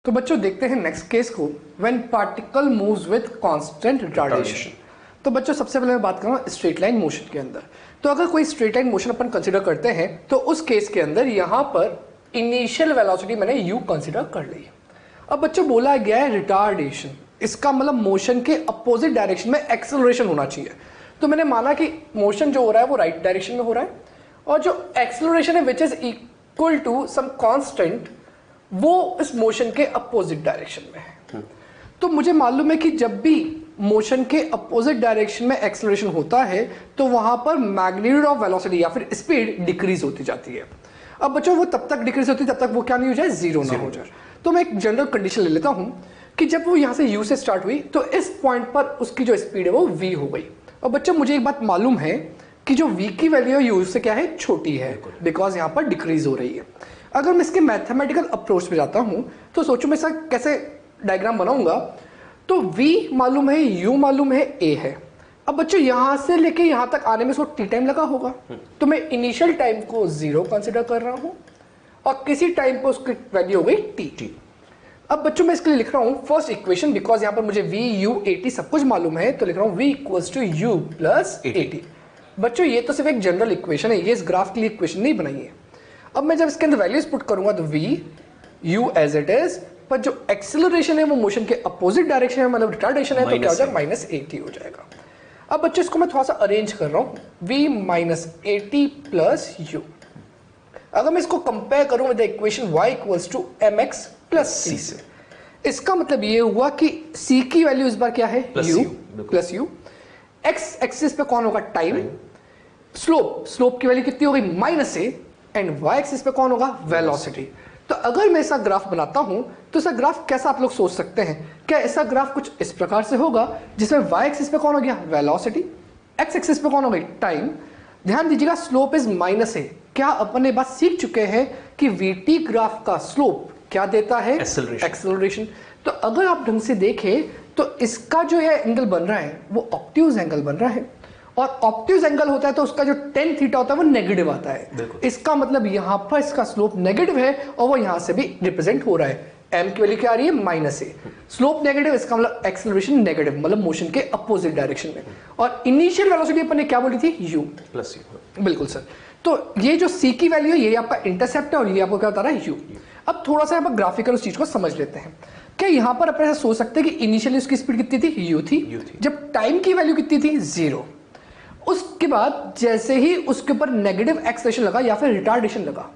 तो बच्चों देखते हैं नेक्स्ट केस को, when particle moves with constant retardation. तो बच्चों सबसे पहले मैं बात करूँ स्ट्रेट लाइन मोशन के अंदर। तो अगर कोई स्ट्रेट लाइन मोशन अपन कंसिडर करते हैं तो उस केस के अंदर यहाँ पर इनिशियल वेलोसिटी मैंने u कंसिडर कर ली। अब बच्चों बोला गया है रिटार्डेशन, इसका मतलब मोशन के अपोजिट डायरेक्शन में एक्सेलरेशन होना चाहिए। तो मैंने माना कि मोशन जो हो रहा है वो राइट डायरेक्शन में हो रहा है और जो एक्सेलरेशन है which is equal to some constant वो इस मोशन के अपोजिट डायरेक्शन में है। तो मुझे मालूम है कि जब भी मोशन के अपोजिट डायरेक्शन में एक्सेलरेशन होता है तो वहां पर मैग्नीट्यूड ऑफ वेलोसिटी या फिर स्पीड डिक्रीज होती जाती है। अब बच्चों वो तब तक डिक्रीज होती है जब तक वो क्या नहीं हो जाए, जीरो ना हो जाए। तो मैं एक जनरल कंडीशन ले लेता हूं कि जब वो यहां से u से स्टार्ट हुई तो इस पॉइंट पर उसकी जो स्पीड है वो v हो गई। और बच्चों मुझे एक बात मालूम है कि जो v की वैल्यू है u से क्या है, छोटी है, बिकॉज यहां पर डिक्रीज हो रही है। अगर मैं इसके मैथमेटिकल अप्रोच पे जाता हूं तो सोचो मैं इसका कैसे डायग्राम बनाऊंगा। तो v मालूम है, u मालूम है, a है। अब बच्चों यहां से लेके यहां तक आने में इसको t टाइम लगा होगा, तो मैं इनिशियल टाइम को 0 कंसिडर कर रहा हूं और किसी टाइम पर उसकी वैल्यू हो गई t। अब बच्चों मैं इसके लिए लिख रहा हूं फर्स्ट इक्वेशन, बिकॉज यहां पर मुझे v u at सब कुछ मालूम है, तो लिख रहा हूं v equals to u plus at। बच्चों ये तो सिर्फ एक जनरल इक्वेशन है, ये इस ग्राफ के लिए इक्वेशन नहीं बनाई है। अब मैं जब इसके अंदर वैल्यूज पुट करूंगा तो v u as it is, पर जो एक्सेलरेशन है वो मोशन के अपोजिट डायरेक्शन है, मतलब रिटार्डेशन है, तो क्या हो जाएगा माइनस एटी हो जाएगा। अब बच्चों इसको मैं थोड़ा सा अरेंज कर रहा हूं, v minus A T plus U. अगर मैं इसको कंपेयर करूं with the equation y equals to mx plus c से, इसका मतलब ये हुआ कि c की वैल्यू इस बार क्या है, u plus u। x axis पे कौन होगा, टाइम। स्लोप की वैल्यू कितनी होगी, minus a। And y axis पे कौन होगा, वेलोसिटी। तो अगर मैं ऐसा ग्राफ बनाता हूं तो ऐसा ग्राफ कैसा आप लोग सोच सकते हैं, क्या ऐसा ग्राफ कुछ इस प्रकार से होगा जिसमें y एक्सिस पे कौन हो गया, वेलोसिटी, x एक्सिस पे कौन हो गई, टाइम। ध्यान दीजिएगा स्लोप इज माइनस है। क्या अपन ये बात सीख चुके हैं कि vt ग्राफ का स्लोप क्या देता है, एक्सेलरेशन। तो अगर आप ढंग से देखें तो इसका जो ये एंगल बन रहा है वो ऑब्ट्यूज एंगल बन रहा है, और ऑब्ट्यूज एंगल होता है तो उसका जो टेन थीटा होता है वो नेगेटिव आता है। इसका मतलब यहां पर इसका स्लोप नेगेटिव है और वो यहां से भी रिप्रेजेंट हो रहा है। m की वैल्यू क्या आ रही है, माइनस ए। स्लोप नेगेटिव, इसका मतलब एक्सेलरेशन नेगेटिव, मतलब मोशन के अपोजिट डायरेक्शन में। और इनिशियल वेलोसिटी अपन ने क्या बोली थी, u प्लस u। बिल्कुल सर। तो ये जो c की वैल्यू है ये आपका इंटरसेप्ट है और ये आपको क्या बता रहा है, u। अब थोड़ा सा आप ग्राफिकल उस चीज को समझ लेते हैं। क्या यहां पर अपन ऐसा सोच सकते हैं कि इनिशियली उसकी स्पीड कितनी थी, u थी, जब टाइम की वैल्यू कितनी थी, 0। उसके बाद जैसे ही उसके ऊपर नेगेटिव एक्सेलरेशन लगा या फिर रिटार्डेशन लगा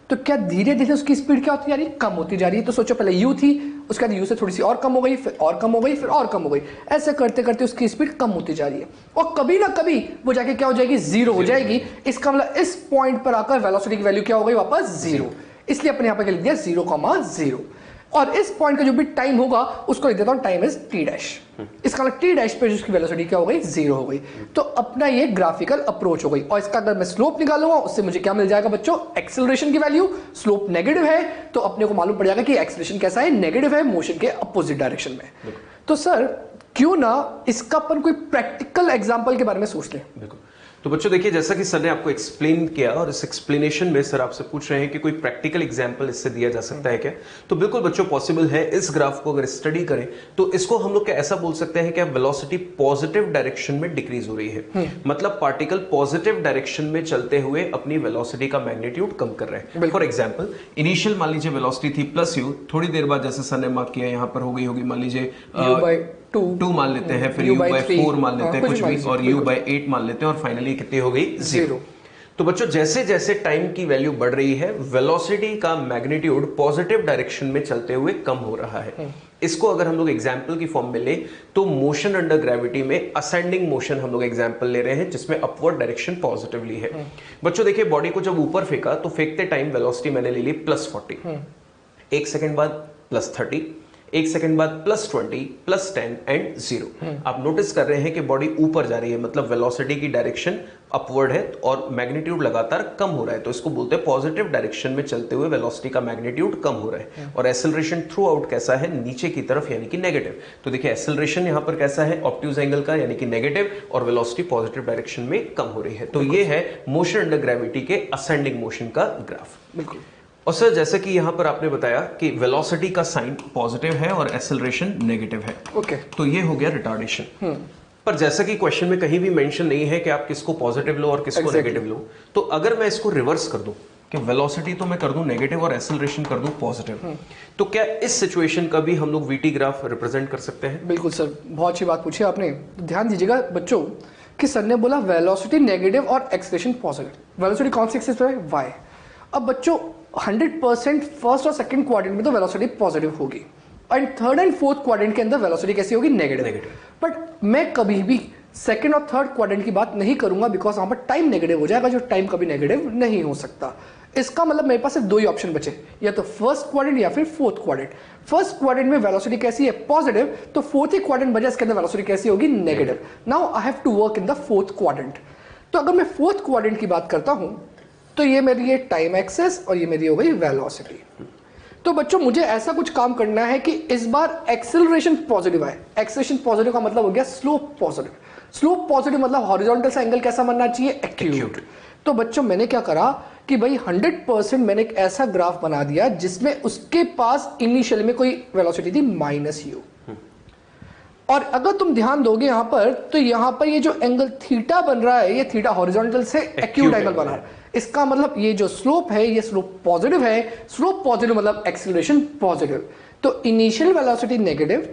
तो क्या धीरे धीरे उसकी स्पीड क्या होती जा रही है, कम होती जा रही है। तो सोचो पहले u थी, उसके बाद u से थोड़ी सी और कम हो गई, फिर और कम हो गई, फिर और कम हो गई। ऐसे करते करते उसकी स्पीड कम होती जा रही है और कभी ना कभी वो जाके क्या हो जाएगी, 0 हो जाएगी। इसका मतलब इस पॉइंट पर आकर वेलोसिटी की वैल्यू क्या हो गई, वापस 0। इसलिए अपने यहां पर लिख दिया 0,0 और इस पॉइंट का जो भी टाइम होगा उसको लिख देता हूं टाइम इज t डैश। इसका मतलब t डैश पे जिसकी वेलोसिटी क्या हो गई, 0 हो गई। तो अपना ये ग्राफिकल अप्रोच हो गई। और इसका अगर मैं स्लोप निकालूंगा उससे मुझे क्या मिल जाएगा बच्चों, एक्सेलरेशन की वैल्यू। स्लोप नेगेटिव है तो अपने को मालूम पड़ जाएगा कि एक्सेलरेशन कैसा है, नेगेटिव है, मोशन के अपोजिट डायरेक्शन में। तो सर क्यों ना इसका अपन कोई प्रैक्टिकल एग्जाम्पल के बारे में सोच लें। तो बच्चों देखिए, जैसा कि सर ने आपको एक्सप्लेन किया और इस एक्सप्लेनेशन में सर आपसे पूछ रहे हैं कि कोई प्रैक्टिकल एग्जांपल इससे दिया जा सकता है क्या। तो बिल्कुल बच्चों पॉसिबल है। इस ग्राफ को अगर स्टडी करें तो इसको हम लोग क्या ऐसा बोल सकते हैं कि वेलोसिटी पॉजिटिव डायरेक्शन में डिक्रीज हो रही है। मतलब पार्टिकल पॉजिटिव डायरेक्शन में चलते हुए अपनी वेलोसिटी का मैग्नीट्यूड कम कर रहे हैं। फॉर एग्जाम्पल इनिशियल मान लीजिए वेलोसिटी थी प्लस u, थोड़ी देर बाद जैसे सर ने मार्क किया यहाँ पर हो गई होगी मान लीजिए 2 मान लेते हैं, फिर u/4 मान लेते हैं कुछ भी, और u/8 मान लेते हैं, और फाइनली कितनी हो गई, 0। तो बच्चों जैसे जैसे टाइम की वैल्यू बढ़ रही है वेलोसिटी का मैग्नीट्यूड पॉजिटिव डायरेक्शन में चलते हुए कम हो रहा है। इसको अगर हम लोग एग्जाम्पल की फॉर्म में ले तो मोशन अंडर ग्रेविटी में असेंडिंग मोशन हम लोग एग्जाम्पल ले रहे हैं जिसमें अपवर्ड डायरेक्शन पॉजिटिवली है। बच्चों देखिए बॉडी को जब ऊपर फेंका तो फेंकते टाइम वेलोसिटी मैंने ले ली +40, 1 सेकेंड बाद +30, 1 सेकंड बाद +20, +10 एंड 0। आप नोटिस कर रहे हैं कि बॉडी ऊपर जा रही है, मतलब वेलोसिटी की डायरेक्शन अपवर्ड है और मैग्नीट्यूड लगातार कम हो रहा है। तो इसको बोलते हैं पॉजिटिव डायरेक्शन में चलते हुए वेलोसिटी का मैग्नीट्यूड कम हो रहा है। और एक्सेलरेशन थ्रू आउट कैसा है, नीचे की तरफ यानी कि नेगेटिव। तो देखिए एक्सेलरेशन यहां पर कैसा है, ऑब्ट्यूज एंगल का यानी कि नेगेटिव, और वेलोसिटी पॉजिटिव डायरेक्शन में कम हो रही है। तो ये है मोशन अंडर ग्रेविटी के असेंडिंग मोशन का ग्राफ। बिल्कुल। और सर जैसे कि यहाँ पर आपने बताया कि वेलोसिटी का साइन पॉजिटिव है और एक्सेलरेशन नेगेटिव है, ओके तो ये हो गया रिटार्डेशन। पर जैसा कि क्वेश्चन में कहीं भी मेंशन नहीं है कि आप किसको पॉजिटिव लो और किसको नेगेटिव लो, तो अगर मैं इसको रिवर्स कर दूं कि वेलोसिटी तो मैं कर दूं नेगेटिव और एक्सेलरेशन कर दूं पॉजिटिव, तो क्या इस सिचुएशन का भी हम लोग वीटी ग्राफ रिप्रेजेंट कर सकते हैं? बिल्कुल सर, बहुत अच्छी बात पूछी आपने। ध्यान दीजिएगा बच्चों कि सर ने बोला वेलोसिटी नेगेटिव और एक्सेलरेशन पॉजिटिव। वेलोसिटी कौन सी एक्सिस पे है? वाई। अब बच्चों 100% फर्स्ट और सेकंड क्वाड्रेंट में तो वेलोसिटी पॉजिटिव होगी, and third and fourth quadrant के अंदर वेलोसिटी कैसी होगी? नेगेटिव। बट मैं कभी भी सेकंड और थर्ड क्वाड्रेंट की बात नहीं करूंगा, बिकॉज वहां पर टाइम नेगेटिव हो जाएगा, जो टाइम कभी नेगेटिव नहीं हो सकता। इसका मतलब मेरे पास सिर्फ दो ही ऑप्शन बचे, या तो फर्स्ट क्वाड्रेंट या फिर फोर्थ क्वाड्रेंट। फर्स्ट क्वाड्रेंट में वेलोसिटी कैसी है? पॉजिटिव। तो फोर्थ ही क्वाड्रेंट बचा, इसके अंदर वेलोसिटी कैसी होगी? Negative. Now I have to work in the fourth quadrant. तो अगर मैं फोर्थ क्वाड्रेंट की बात करता हूं तो ये मेरी है टाइम एक्सेस और ये मेरी हो गई वेलोसिटी। तो बच्चों मुझे ऐसा कुछ काम करना है कि इस बार एक्सेलरेशन पॉजिटिव आए। एक्सेलरेशन पॉजिटिव का मतलब हो गया स्लोप पॉजिटिव। स्लोप पॉजिटिव मतलब हॉरिजॉन्टल सा एंगल कैसा बनना चाहिए? एक्यूट। तो बच्चों मैंने क्या करा कि भाई 100% मैंने एक ऐसा ग्राफ बना दिया जिसमें उसके पास इनिशियल में कोई वेलोसिटी थी -u। और अगर तुम ध्यान दोगे यहां पर, तो यहां पर ये जो एंगल थीटा बन रहा है, ये थीटा हॉरिजॉन्टल से एक्यूट एंगल बना है। इसका मतलब ये जो स्लोप है ये स्लोप पॉजिटिव है। स्लोप पॉजिटिव मतलब एक्सीलरेशन पॉजिटिव। तो initial velocity negative,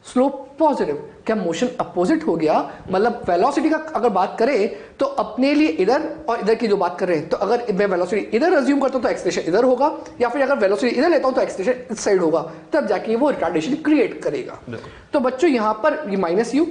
slope positive. क्या मोशन अपोजिट हो गया? मतलब वेलोसिटी का अगर बात करें तो अपने लिए इधर और इधर की जो बात कर रहे हैं, तो अगर मैं वेलोसिटी इधर अज्यूम करता हूं तो एक्सेलरेशन इधर होगा, या फिर अगर वेलोसिटी इधर लेता हूं तो एक्सेलरेशन इस साइड होगा, तब जाके वो रिटार्डेशन क्रिएट करेगा। तो बच्चों यहां पर ये -u,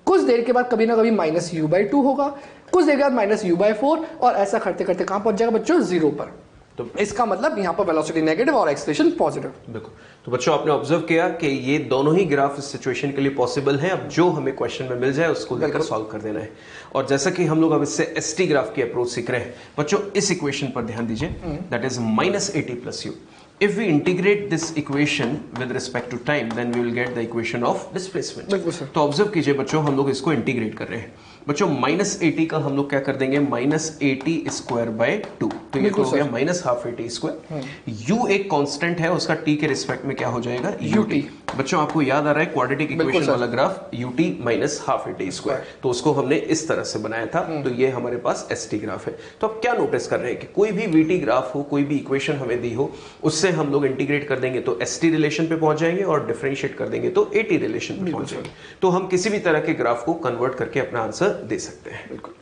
कुछ देर के बाद कभी ना कभी -u/2 होगा, कुछ देर के बाद -u/4, और ऐसा करते करते कहां पहुंच जाएगा बच्चों? 0 पर। तो इसका मतलब यहां पर वेलोसिटी नेगेटिव और एक्सेलरेशन पॉजिटिव। बिल्कुल। तो बच्चों आपने ऑब्जर्व किया कि ये दोनों ही ग्राफ इस सिचुएशन के लिए पॉसिबल है। अब जो हमें क्वेश्चन में मिल जाए उसको लेकर सॉल्व कर देना है। और जैसा कि हम लोग अब इससे एसटी ग्राफ की अप्रोच सीख रहे हैं, बच्चों इस इक्वेशन पर ध्यान दीजिए, that is -80 + u। If we integrate this equation with respect to time, then we will get the equation of displacement. तो ऑब्जर्व कीजिए बच्चों, हम लोग इसको इंटीग्रेट कर रहे हैं। बच्चों -80 का हम लोग क्या कर देंगे? -80² 2। तो ये तो हो गया -1280²। u एक कांस्टेंट है, उसका t के रिस्पेक्ट में क्या हो जाएगा? ut। बच्चों आपको याद आ रहा है क्वाड्रेटिक इक्वेशन वाला ग्राफ ut -1280², तो उसको हमने इस तरह से बनाया था। तो ये हमारे पास st ग्राफ है। तो अब क्या नोटिस कर रहे हैं कि कोई भी vt ग्राफ हो, कोई भी इक्वेशन हमें दी हो, उससे हम लोग इंटीग्रेट कर देंगे तो st रिलेशन पे पहुंच जाएंगे, और डिफरेंशिएट कर देंगे तो at रिलेशन पे पहुंच जाएंगे। तो हम किसी भी तरह के ग्राफ को कन्वर्ट करके अपना आंसर दे सकते हैं। बिल्कुल।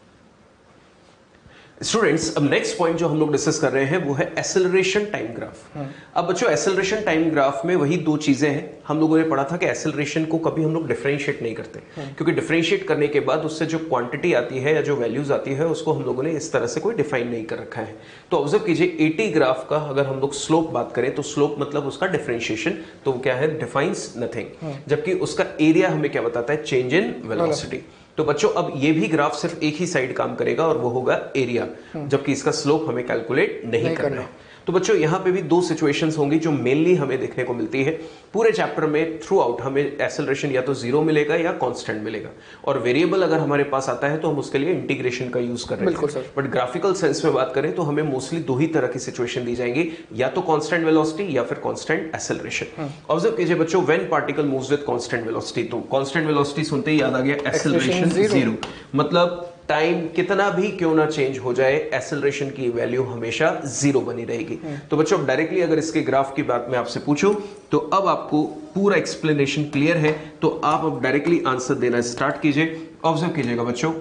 स्टूडेंट्स, अब नेक्स्ट पॉइंट जो हम लोग डिस्कस कर रहे हैं वो है एक्सेलरेशन टाइम ग्राफ। अब बच्चों एक्सेलरेशन टाइम ग्राफ में वही दो चीजें हैं। हम लोगों ने पढ़ा था कि एक्सेलरेशन को कभी हम लोग डिफरेंशिएट नहीं करते, क्योंकि डिफरेंशिएट करने के बाद उससे जो क्वांटिटी आती है या जो वैल्यूज आती है उसको हम लोगों ने इस तरह से कोई डिफाइन नहीं कर रखा है। तो ऑब्जर्व कीजिए, 80 ग्राफ का अगर हम लोग स्लोप बात करें तो स्लोप मतलब उसका डिफरेंशिएशन, तो क्या है? Defines nothing. जबकि उसका एरिया हमें क्या बताता है? Change in velocity. तो बच्चों अब ये भी ग्राफ सिर्फ एक ही साइड काम करेगा और वो होगा एरिया, जबकि इसका स्लोप हमें कैलकुलेट नहीं करना है। तो बच्चों यहाँ पे भी दो सिचुएशंस होंगी जो मेनली हमें देखने को मिलती है पूरे चैप्टर में। थ्रू आउट हमें एक्सेलरेशन या तो 0 मिलेगा या कांस्टेंट मिलेगा, और वेरिएबल अगर हमारे पास आता है तो हम उसके लिए इंटीग्रेशन का यूज कर रहे हैं। बट ग्राफिकल सेंस में बात करें तो हमें मोस्टली दो ही तरह की सिचुएशन दी जाएंगी, या तो कांस्टेंट वेलोसिटी या फिर कांस्टेंट एक्सेलरेशन। ऑब्जर्व कीजिए बच्चों, when particle moves with constant velocity, तो कांस्टेंट वेलोसिटी सुनते ही याद आ गया एक्सेलरेशन 0, मतलब टाइम कितना भी क्यों ना चेंज हो जाए, एक्सेलरेशन की वैल्यू हमेशा 0 बनी रहेगी। तो बच्चों डायरेक्टली अगर इसके ग्राफ की बात मैं आपसे पूछूं तो अब आपको पूरा एक्सप्लेनेशन क्लियर है, तो आप अब डायरेक्टली आंसर देना स्टार्ट कीजिए। ऑब्जर्व कीजिएगा बच्चों,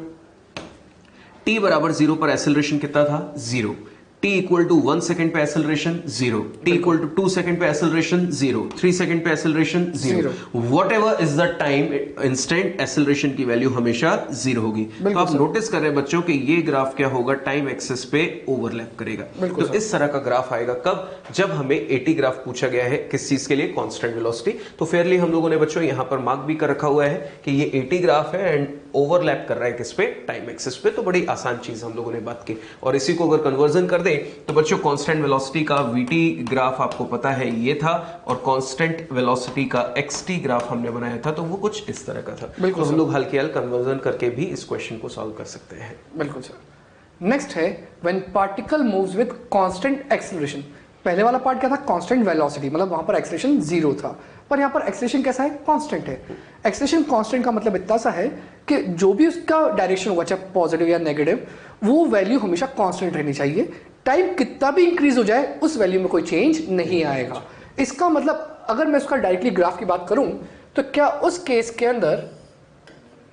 t बराबर 0 पर एक्सेलरेशन कितना था? 0। t इक्वल टू 1 सेकंड पे acceleration 0, t equal to 2 second पे एक्सेलरेशन 0, 3 सेकंड पे acceleration 0। Whatever is the time instant, acceleration की वैल्यू हमेशा 0 होगी। तो आप नोटिस कर रहे हैं बच्चों कि ये ग्राफ क्या होगा? टाइम एक्सेस पे ओवरलैप करेगा। तो इस तरह का ग्राफ आएगा कब? जब हमें 80 ग्राफ पूछा गया है, किस चीज के लिए? Constant velocity. तो फेयरली हम लोगों ने बच्चों यहां पर मार्क भी कर रखा हुआ है कि ये 80 ग्राफ है एंड ओवरलैप कर रहा है किस पे? टाइम एक्सेस पे। तो बड़ी आसान चीज हम लोगों ने बात की, और इसी को अगर कन्वर्जन कर दे तो बच्चों कांस्टेंट वेलोसिटी का वीटी ग्राफ आपको पता है ये था, और कांस्टेंट वेलोसिटी का एक्सटी ग्राफ हमने बनाया था, तो वो कुछ इस तरह का था। तो हम लोग हल्के हल कन्वर्जन करके भी इस क्वेश्चन को सॉल्व कर सकते हैं। बिल्कुल सर। नेक्स्ट है when particle moves with constant acceleration. पहले वाला पार्ट क्या था, कांस्टेंट वेलोसिटी, मतलब वहां पर एक्सेलरेशन 0 था, पर यहाँ पर एक्सेलरेशन कैसा है, कांस्टेंट है। एक्सेलरेशन कांस्टेंट का मतलब इतना सा है कि जो भी उसका डायरेक्शन होगा, चाहे पॉजिटिव या नेगेटिव, वो वैल्यू हमेशा कांस्टेंट रहनी चाहिए। टाइम कितना भी इंक्रीज हो जाए उस वैल्यू में कोई चेंज नहीं आएगा। इसका मतलब अगर मैं उसका डायरेक्टली ग्राफ की बात करूं तो क्या उस केस के अंदर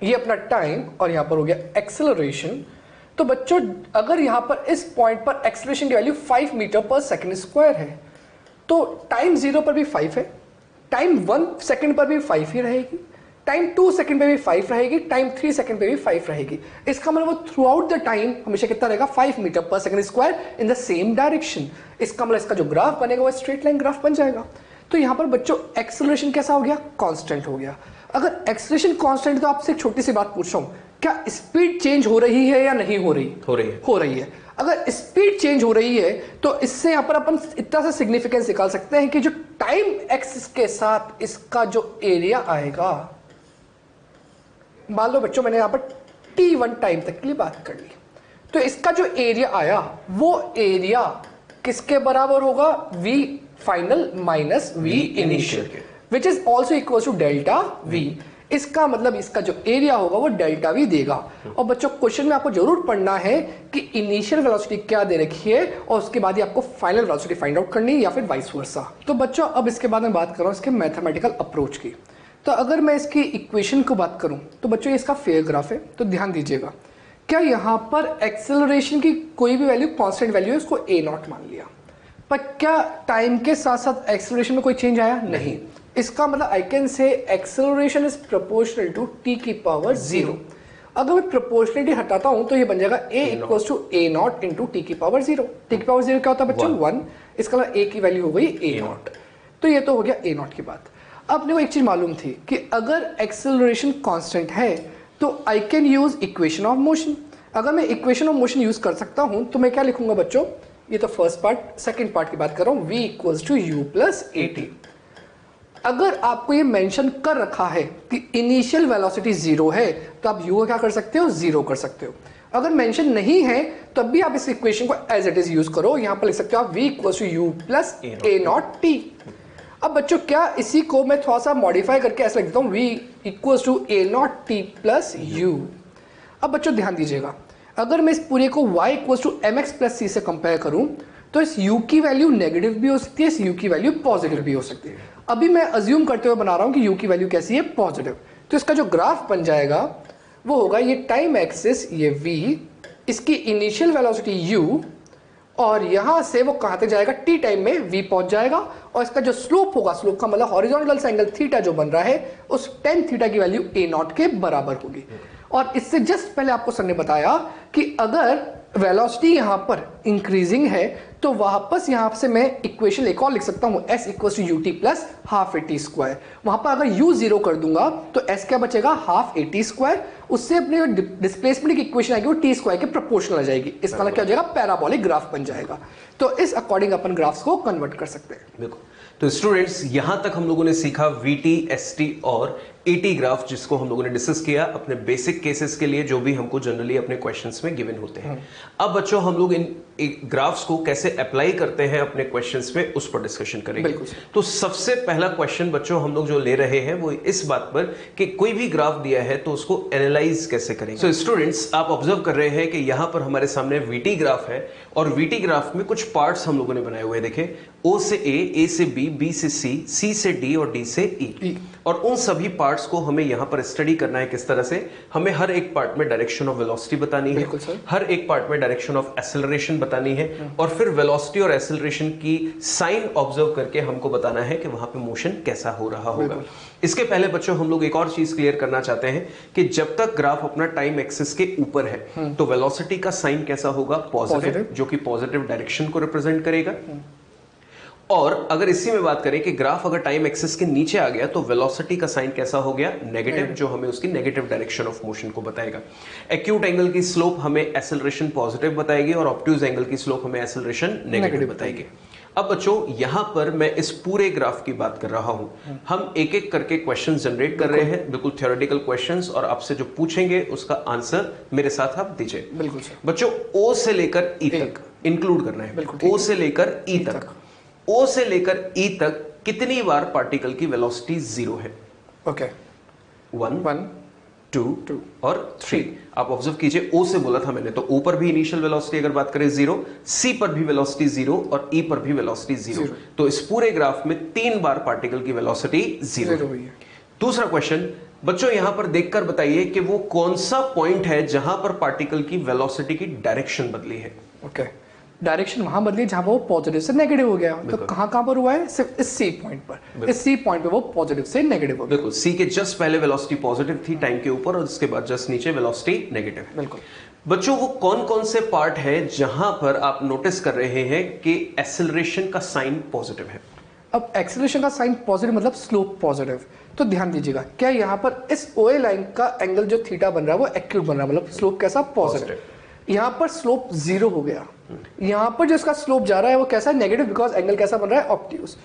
ये अपना टाइम और यहां पर हो गया एक्सेलरेशन, तो बच्चों अगर यहां पर इस पॉइंट पर एक्सेलरेशन की वैल्यू 5 मीटर पर सेकंड स्क्वायर है, तो टाइम 0 पर भी 5 है, टाइम 1 सेकंड पर भी 5 ही रहेगी, टाइम 2 सेकंड पे भी 5 रहेगी, टाइम 3 सेकंड पे भी 5 रहेगी। इसका मतलब वो थ्रू आउट द टाइम हमेशा कितना रहेगा, 5 मीटर पर second square in the same direction. इसका मतलब इसका जो ग्राफ बनेगा वो स्ट्रेट लाइन ग्राफ बन जाएगा। तो यहां पर बच्चों एक्सेलरेशन कैसा हो गया, कांस्टेंट हो गया। अगर एक्सेलरेशन कांस्टेंट, तो आपसे एक छोटी सी बात पूछ रहा हूं, क्या स्पीड चेंज हो रही है या नहीं हो रही, हो रही है। अगर स्पीड चेंज हो रही है तो इससे यहां पर अपन इतना सा सिग्निफिकेंस निकाल सकते हैं कि जो टाइम एक्सिस के साथ इसका जो एरिया आएगा, मान लो बच्चों मैंने यहां पर t1 टाइम तक के लिए बात कर ली, तो इसका जो एरिया आया वो एरिया किसके बराबर होगा, v final minus v initial, which is also equal to delta v। इसका मतलब इसका जो एरिया होगा वो डेल्टा v देगा। और बच्चों क्वेश्चन में आपको जरूर पढ़ना है कि इनिशियल वेलोसिटी क्या दे रखी है और उसके बाद ही आपको फाइनल वेलोसिटी फाइंड आउट करनी है या फिर वाइस वर्सा। तो बच्चों अब इसके बाद मैं बात कर रहा हूं इसके मैथमेटिकल अप्रोच की। तो अगर मैं इसकी इक्वेशन को बात करूं तो बच्चों ये इसका फेयर ग्राफ है, तो ध्यान दीजिएगा, क्या यहां पर एक्सेलरेशन की कोई भी वैल्यू कांस्टेंट वैल्यू है, उसको a नॉट मान लिया, पर क्या टाइम के साथ साथ एक्सेलरेशन में कोई चेंज आया, नहीं। इसका मतलब I can say acceleration is proportional to t की पावर 0। अगर मैं प्रोपोर्शनलिटी हटाता हूं तो ये बन जाएगा a equals to a not into T की पावर 0। टी की पावर 0 क्या होता है बच्चों, 1। इसका मतलब a की वैल्यू हो गई a नॉट। तो ये तो हो गया a नॉट की बात। अब अपने को एक चीज मालूम थी कि अगर एक्सेलरेशन कांस्टेंट है तो I can use equation of motion. अगर मैं इक्वेशन ऑफ मोशन यूज कर सकता हूं तो मैं क्या लिखूंगा बच्चों, ये तो फर्स्ट पार्ट, सेकंड पार्ट की बात कर रहा हूं, v equals to u plus at। अगर आपको ये मेंशन कर रखा है कि इनिशियल वेलोसिटी 0 है तो आप u को क्या कर सकते हो, 0 कर सकते हो। अगर मेंशन नहीं है तब भी आप इस इक्वेशन को एज इट इज यूज करो। यहां पर लिख सकते हो आप v equals to u plus a not t। अब बच्चों क्या इसी को मैं थोड़ा सा मॉडिफाई करके ऐसा लिख देता हूं, v equals to a not t plus u। अब बच्चों ध्यान दीजिएगा, अगर मैं इस पूरे को y equals to mx plus c से कंपेयर करूं तो इस u की वैल्यू नेगेटिव भी हो सकती है, इस u की वैल्यू पॉजिटिव भी हो सकती है। अभी मैं अज्यूम करते हुए बना रहा हूं कि u की वैल्यू कैसी है, पॉजिटिव। तो इसका जो ग्राफ बन जाएगा वो होगा ये टाइम एक्सिस, ये v, इसकी इनिशियल वेलोसिटी u, और यहां से वो कहां तक जाएगा, t टाइम में v पहुंच जाएगा, और इसका जो स्लोप होगा, स्लोप का मतलब हॉरिजॉन्टल एंगल थीटा जो बन रहा है, उस tan थीटा की वैल्यू a नॉट के बराबर होगी। और इससे जस्ट पहले आपको सर ने बताया कि अगर वेलोसिटी यहां पर इंक्रीजिंग है तो वापस यहां से मैं इक्वेशन एक और लिख सकता हूं, s equals to ut plus half at square. वहां पर अगर u 0 कर दूंगा तो s क्या बचेगा, हाफ at स्क्वायर। उससे अपनी जो डिस्प्लेसमेंट की इक्वेशन आएगी वो t स्क्वायर के प्रोपोर्शनल आ जाएगी। इसका मतलब क्या हो जाएगा, पैराबोलिक ग्राफ बन जाएगा। तो इस अकॉर्डिंग अपन ग्राफ्स को कन्वर्ट कर सकते हैं। बिल्कुल। तो स्टूडेंट्स यहां तक हम लोगों ने सीखा VT, ST और AT ग्राफ, जिसको हम लोगों ने डिस्कस किया अपने बेसिक केसेस के लिए जो भी हमको जनरली अपने क्वेश्चंस में गिवन होते हैं। अब बच्चों हम लोग इन ग्राफ्स को कैसे अप्लाई करते हैं अपने क्वेश्चंस में, उस पर डिस्कशन करेंगे। तो सबसे पहला क्वेश्चन बच्चों हम लोग जो ले रहे हैं वो इस बात पर कि कोई भी ग्राफ दिया है तो उसको एनालाइज कैसे करेंगे। सो स्टूडेंट्स आप ऑब्जर्व कर रहे हैं कि यहां पर हमारे सामने VT ग्राफ है और VT ग्राफ में कुछ पार्ट्स हम लोगों ने बनाए हुए हैं। देखें, O से A से B से C से D और D से E। और उन सभी पार्ट्स को हमें यहां पर स्टडी करना है। किस तरह से, हमें हर एक पार्ट में डायरेक्शन ऑफ वेलोसिटी बतानी है, हर एक पार्ट में डायरेक्शन ऑफ एक्सेलरेशन बतानी है, और फिर वेलोसिटी और एक्सेलरेशन की साइन ऑब्जर्व करके हमको बताना है कि वहां पे मोशन कैसा हो रहा होगा। इसके पहले बच्चों हम लोग एक और चीज क्लियर करना चाहते हैं कि जब तक ग्राफ अपना टाइम एक्सिस के ऊपर है तो वेलोसिटी का साइन कैसा होगा, पॉजिटिव, जो कि पॉजिटिव डायरेक्शन को रिप्रेजेंट करेगा। और अगर इसी में बात करें कि ग्राफ अगर टाइम एक्सिस के नीचे आ गया तो वेलोसिटी का साइन कैसा हो गया, नेगेटिव, जो हमें उसकी नेगेटिव डायरेक्शन ऑफ मोशन को बताएगा। एक्यूट एंगल की स्लोप हमें एक्सेलरेशन पॉजिटिव बताएगी और ऑब्ट्यूज एंगल की स्लोप हमें एक्सेलरेशन नेगेटिव बताएगी। अब बच्चों यहां पर मैं इस पूरे ग्राफ की बात कर रहा हूं। हम एक एक करके क्वेश्चन जनरेट कर रहे हैं, बिल्कुल थ्योरेटिकल क्वेश्चंस, और आपसे जो पूछेंगे उसका आंसर मेरे साथ आप दीजिए। बिल्कुल सर। बच्चों O से लेकर E तक इंक्लूड करना है, O से लेकर E तक। O से लेकर E तक कितनी बार पार्टिकल की वेलोसिटी 0 है? ओके, 1 2 और 3। आप ऑब्जर्व कीजिए, O से बोला था मैंने, तो O पर भी इनिशियल वेलोसिटी अगर बात करें 0, C पर भी वेलोसिटी 0 और E पर भी वेलोसिटी 0। तो इस पूरे ग्राफ में 3 बार पार्टिकल की वेलोसिटी 0 हुई है। दूसरा क्वेश्चन बच्चों, यहां पर देखकर बताइए कि वो कौन सा पॉइंट है जहां पर पार्टिकल की वेलोसिटी की डायरेक्शन बदली है। ओके, डायरेक्शन वहां बदली जहां वो पॉजिटिव से नेगेटिव हो गया। तो कहां पर हुआ है? सिर्फ इस सी पॉइंट पर। इस सी पॉइंट पे वो पॉजिटिव से नेगेटिव हो गया। बिल्कुल, सी के जस्ट पहले वेलोसिटी पॉजिटिव थी टाइम के ऊपर, और उसके बाद जस्ट नीचे वेलोसिटी नेगेटिव है। बिल्कुल। बच्चों, वो कौन कौन से पार्ट है जहां पर आप नोटिस कर रहे हैं कि एक्सेलरेशन का साइन पॉजिटिव है? अब एक्सेलरेशन का साइन पॉजिटिव मतलब स्लोप पॉजिटिव। तो ध्यान दीजिएगा, क्या यहाँ पर इस OA लाइन का एंगल जो थीटा बन रहा है वो एक्यूट बन रहा है, मतलब स्लोप कैसा? पॉजिटिव। यहाँ पर स्लोप 0 हो गया। यहाँ पर जो इसका स्लोप जा रहा है वो कैसा है? नेगेटिव, बिकॉज एंगल कैसा बन रहा है? ऑब्ट्यूज।